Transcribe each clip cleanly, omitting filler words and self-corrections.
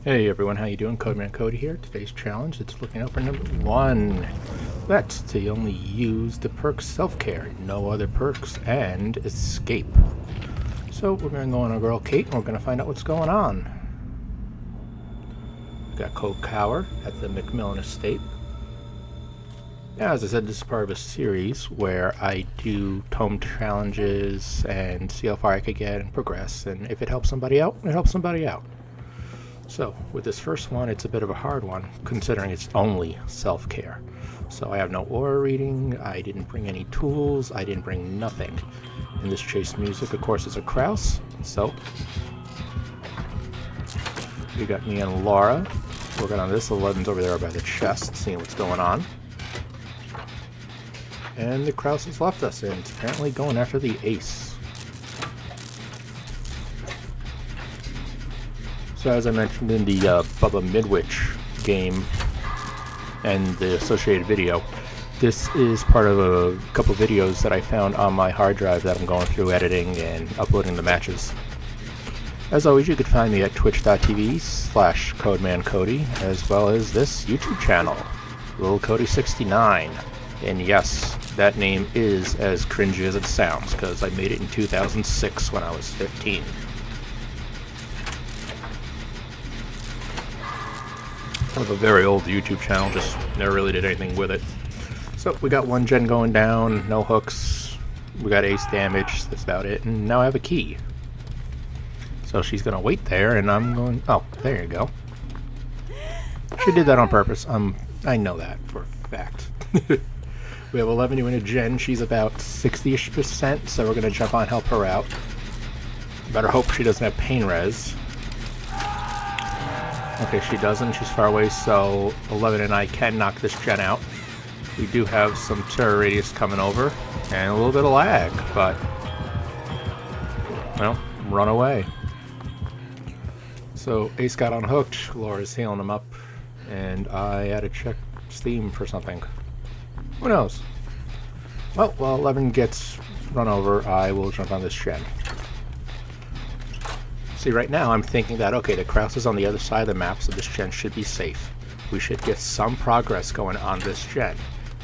Hey everyone, how you doing? Codeman Cody here. Today's challenge, it's looking out for number 1. That's to only use the perk self-care, no other perks, and escape. So we're going to go on our girl Kate, and we're going to find out what's going on. We got Code Cower at the McMillan Estate. Now, as I said, this is part of a series where I do tome challenges and see how far I could get and progress, and if it helps somebody out, it helps somebody out. So, with this first one, it's a bit of a hard one, considering it's only self-care. So I have no aura reading, I didn't bring any tools, I didn't bring nothing. In this chase music, of course, is a Kraus, so... You got me and Laura working on this. 11's over there by the chest, seeing what's going on. And the Kraus has left us, and it's apparently going after the ace. So as I mentioned in the Bubba Midwich game and the associated video, this is part of a couple videos that I found on my hard drive that I'm going through editing and uploading the matches. As always, you could find me at twitch.tv/CodemanCody, as well as this YouTube channel, Little Cody69. And yes, that name is as cringy as it sounds, because I made it in 2006 when I was 15. Kind of a very old YouTube channel, just never really did anything with it. So we got one gen going down, no hooks, we got ace damage, that's about it, and now I have a key. So she's gonna wait there, and I'm going, oh, there you go. She did that on purpose, I know that for a fact. We have 11 doing a gen, she's about 60-ish%, so we're gonna jump on, help her out. Better hope she doesn't have pain res. Okay, she doesn't. She's far away, so 11 and I can knock this gen out. We do have some terror radius coming over, and a little bit of lag, but, well, run away. So Ace got unhooked, Laura's healing him up, and I had to check Steam for something. Who knows? Well, while 11 gets run over, I will jump on this gen. See, right now I'm thinking that, okay, the Kraus is on the other side of the map, so this gen should be safe. We should get some progress going on this gen.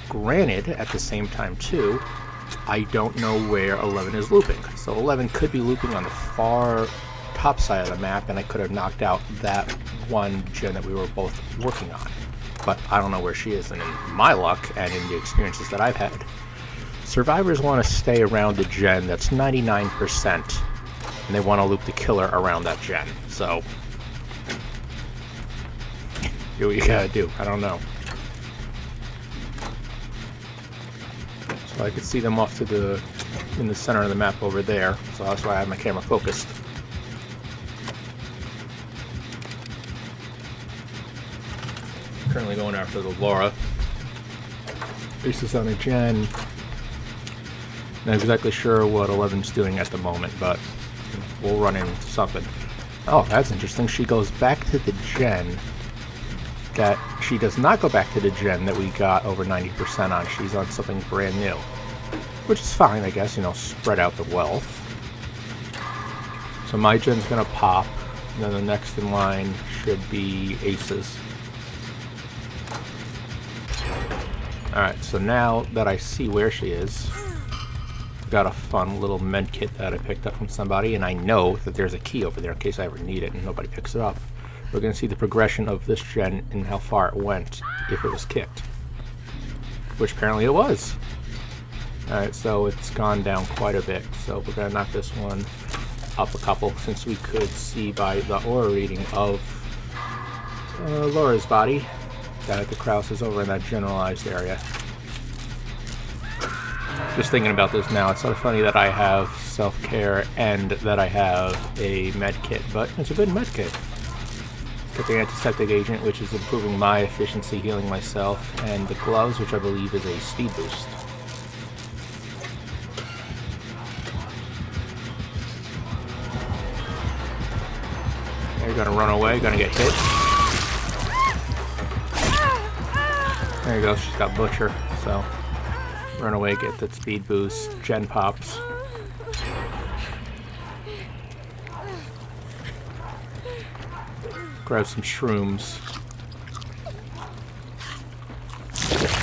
Granted, at the same time too, I don't know where 11 is looping. So 11 could be looping on the far top side of the map, and I could have knocked out that one gen that we were both working on. But I don't know where she is, and in my luck, and in the experiences that I've had, survivors want to stay around the gen that's 99%. And they want to loop the killer around that gen, so do what you gotta do. I don't know. So I could see them off to in the center of the map over there, so that's why I have my camera focused. Currently going after the Laura. Ace is on a gen. Not exactly sure what 11's doing at the moment, but we'll run into something. Oh, that's interesting. She goes back to the gen that she does not go back to the gen that we got over 90% on. She's on something brand new, which is fine, I guess, you know, spread out the wealth. So my gen's gonna pop, and then the next in line should be Ace's. Alright, so now that I see where she is, got a fun little med kit that I picked up from somebody, and I know that there's a key over there in case I ever need it and nobody picks it up. We're going to see the progression of this gen and how far it went if it was kicked, which apparently it was. Alright, so it's gone down quite a bit, so we're going to knock this one up a couple, since we could see by the aura reading of Laura's body that the Kraus is over in that generalized area. Just thinking about this now, it's sort of funny that I have self-care and that I have a med kit, but it's a good med kit. Got the antiseptic agent, which is improving my efficiency, healing myself, and the gloves, which I believe is a speed boost. You're gonna run away, gonna get hit. There you go, she's got Butcher, so run away, get that speed boost, gen pops. grab some shrooms.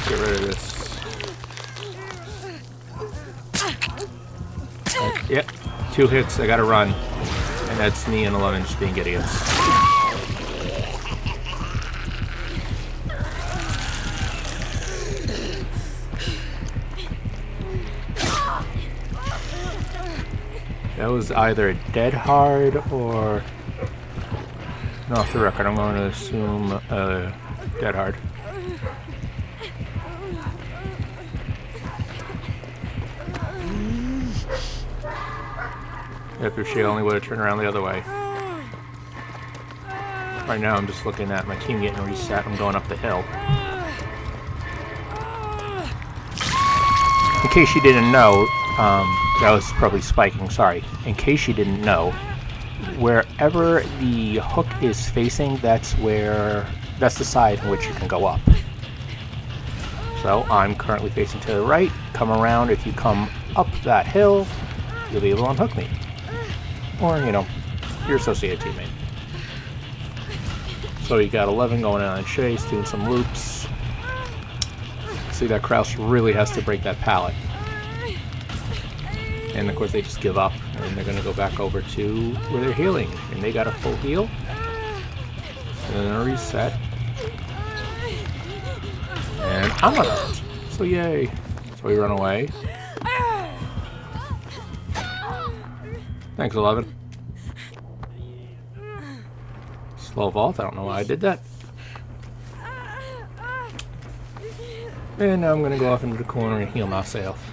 Get rid of this. Yep, 2 hits, I gotta run. And that's me and 11 just being idiots. That was either dead hard or... No, off the record, I'm going to assume dead hard. Yep, if she only would have turned around the other way. Right now I'm just looking at my team getting reset. I'm going up the hill. In case you didn't know, that was probably spiking, sorry. In case you didn't know, wherever the hook is facing, that's the side in which you can go up. So I'm currently facing to the right. Come around, if you come up that hill, you'll be able to unhook me. Or, you know, your associated teammate. So you got 11 going on a chase, doing some loops. See, that Kraus really has to break that pallet. And of course they just give up, and they're going to go back over to where they're healing. And they got a full heal. And then a reset. And I'm unarmed. So yay. So we run away. Thanks, 11. Slow vault, I don't know why I did that. And now I'm going to go off into the corner and heal myself.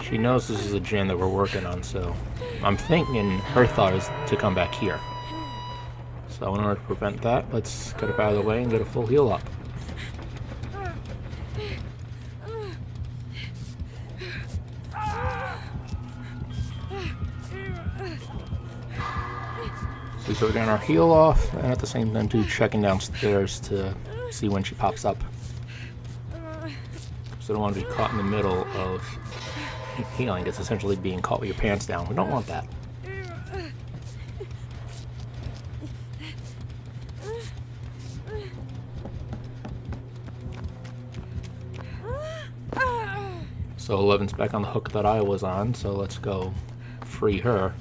She knows this is a gen that we're working on, so I'm thinking her thought is to come back here. So in order to prevent that, let's get up out of the way and get a full heal up. So we're getting our heal off, and at the same time too checking downstairs to see when she pops up. So I don't want to be caught in the middle of healing. It's essentially being caught with your pants down. We don't want that. So 11's back on the hook that I was on, so let's go free her.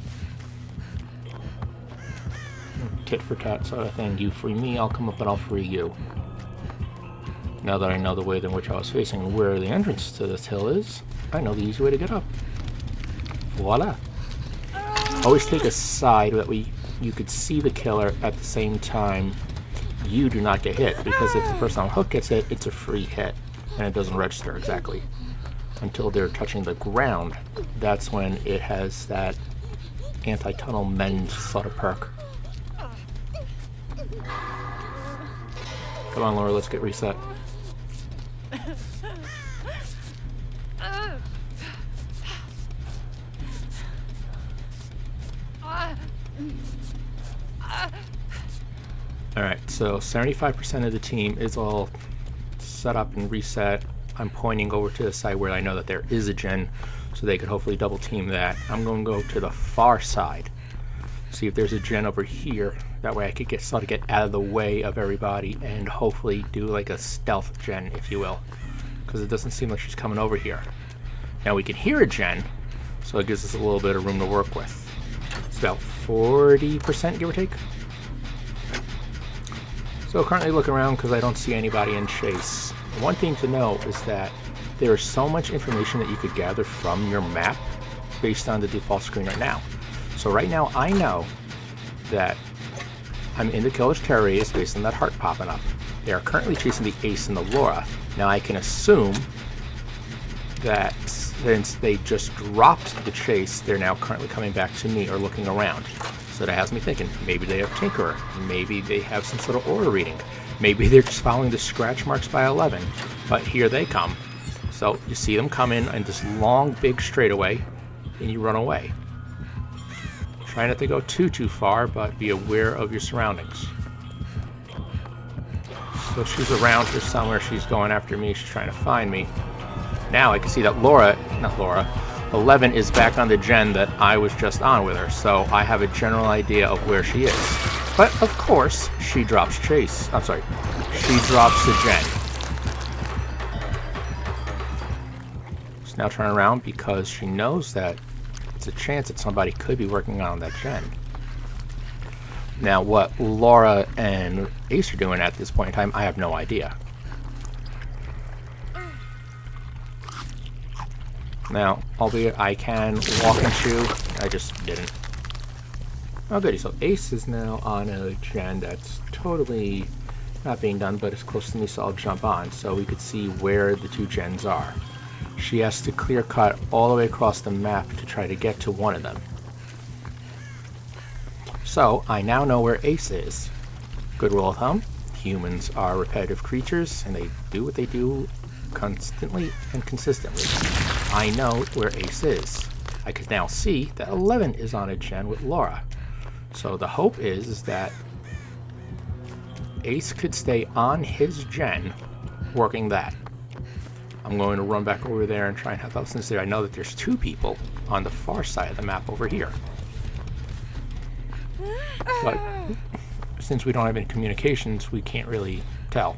Tit for tat sort of thing. You free me, I'll come up and I'll free you. Now that I know the way in which I was facing and where the entrance to this hill is, I know the easy way to get up. Voila. Always take a side that you could see the killer at the same time you do not get hit, because if the person on the hook gets hit, it's a free hit and it doesn't register exactly until they're touching the ground. That's when it has that anti-tunnel mend sort of perk. Come on, Laura, let's get reset. Alright, so 75% of the team is all set up and reset. I'm pointing over to the side where I know that there is a gen, so they could hopefully double team that. I'm going to go to the far side, see if there's a gen over here. That way I could sort of get out of the way of everybody and hopefully do like a stealth gen, if you will. Because it doesn't seem like she's coming over here. Now we can hear a gen, so it gives us a little bit of room to work with. It's about 40%, give or take. So currently look around because I don't see anybody in chase. One thing to know is that there is so much information that you could gather from your map based on the default screen right now. So right now I know that I'm in the killer's terror radius based on that heart popping up. They are currently chasing the Ace and the Laura. Now I can assume that since they just dropped the chase, they're now currently coming back to me or looking around. So that has me thinking, maybe they have Tinkerer, maybe they have some sort of aura reading, maybe they're just following the scratch marks by 11, but here they come. So you see them come in this long big straightaway and you run away. Try not to go too far, but be aware of your surroundings. So she's around here somewhere, she's going after me, she's trying to find me. Now I can see that 11 is back on the gen that I was just on with her, so I have a general idea of where she is. But of course, she drops Chase. I'm sorry, she drops the gen. She's now turning around because she knows that it's a chance that somebody could be working on that gen. Now, what Laura and Ace are doing at this point in time, I have no idea. Now, albeit I can walk and chew, I just didn't. Oh goody, so Ace is now on a gen that's totally not being done, but it's close to me, so I'll jump on so we could see where the two gens are. She has to clear cut all the way across the map to try to get to one of them. So, I now know where Ace is. Good rule of thumb, humans are repetitive creatures, and they do what they do constantly and consistently. I know where Ace is. I can now see that 11 is on a gen with Laura. So the hope is that Ace could stay on his gen working that. I'm going to run back over there and try and help out, since I know that there's two people on the far side of the map over here. But since we don't have any communications, we can't really tell.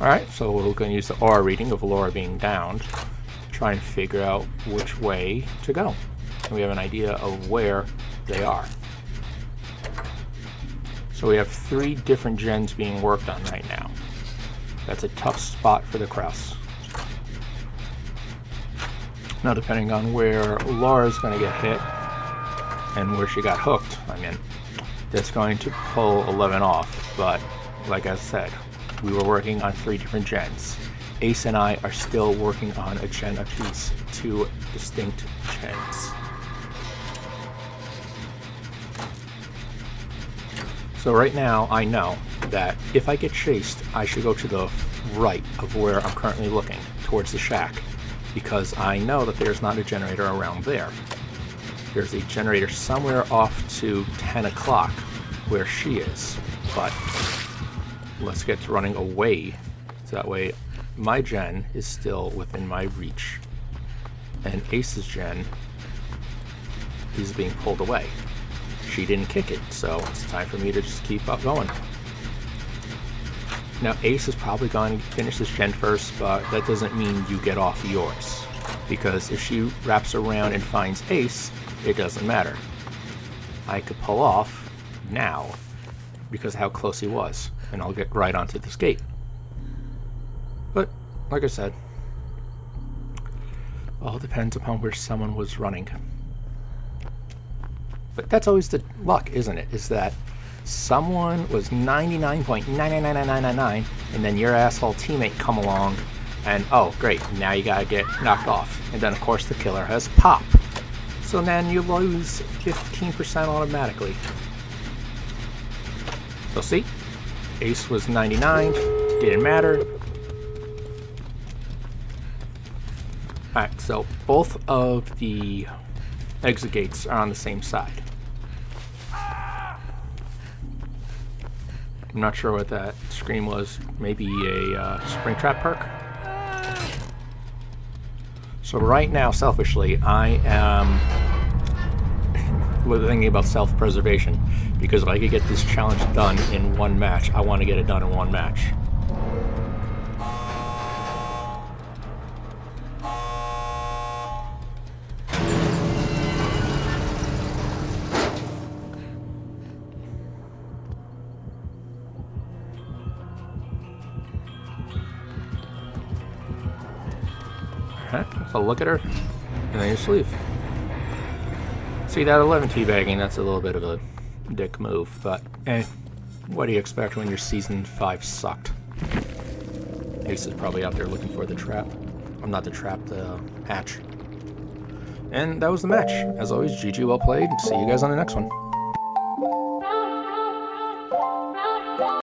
Alright, so we're going to use the aura reading of Laura being downed to try and figure out which way to go. And we have an idea of where they are. So we have 3 different gens being worked on right now. That's a tough spot for the Kraus. Now, depending on where Laura's going to get hit and where she got hooked, that's going to pull 11 off. But like I said, we were working on 3 different gens. Ace and I are still working on a gen apiece, 2 distinct gens. So right now, I know that if I get chased, I should go to the right of where I'm currently looking, towards the shack, because I know that there's not a generator around there. There's a generator somewhere off to 10 o'clock where she is, but let's get to running away, so that way my gen is still within my reach, and Ace's gen is being pulled away. She didn't kick it, so it's time for me to just keep up going. Now, Ace is probably going to finish this gen first, but that doesn't mean you get off yours, because if she wraps around and finds Ace, it doesn't matter. I could pull off now because of how close he was, and I'll get right onto this gate. But like I said, all depends upon where someone was running. But that's always the luck, isn't it? Is that someone was 99.99999, and then your asshole teammate come along, and oh great, now you gotta get knocked off. And then of course the killer has pop. So then you lose 15% automatically. So see, Ace was 99, didn't matter. Alright, so both of the exit gates are on the same side. I'm not sure what that scream was. Maybe a spring trap perk? So right now, selfishly, I am thinking about self-preservation, because if I could get this challenge done in one match, I want to get it done in one match. So look at her, and then you just leave. See, that 11 teabagging, that's a little bit of a dick move, but what do you expect when your season 5 sucked? Ace is probably out there looking for the trap. I'm not the trap, the hatch. And that was the match. As always, GG, well played. See you guys on the next one.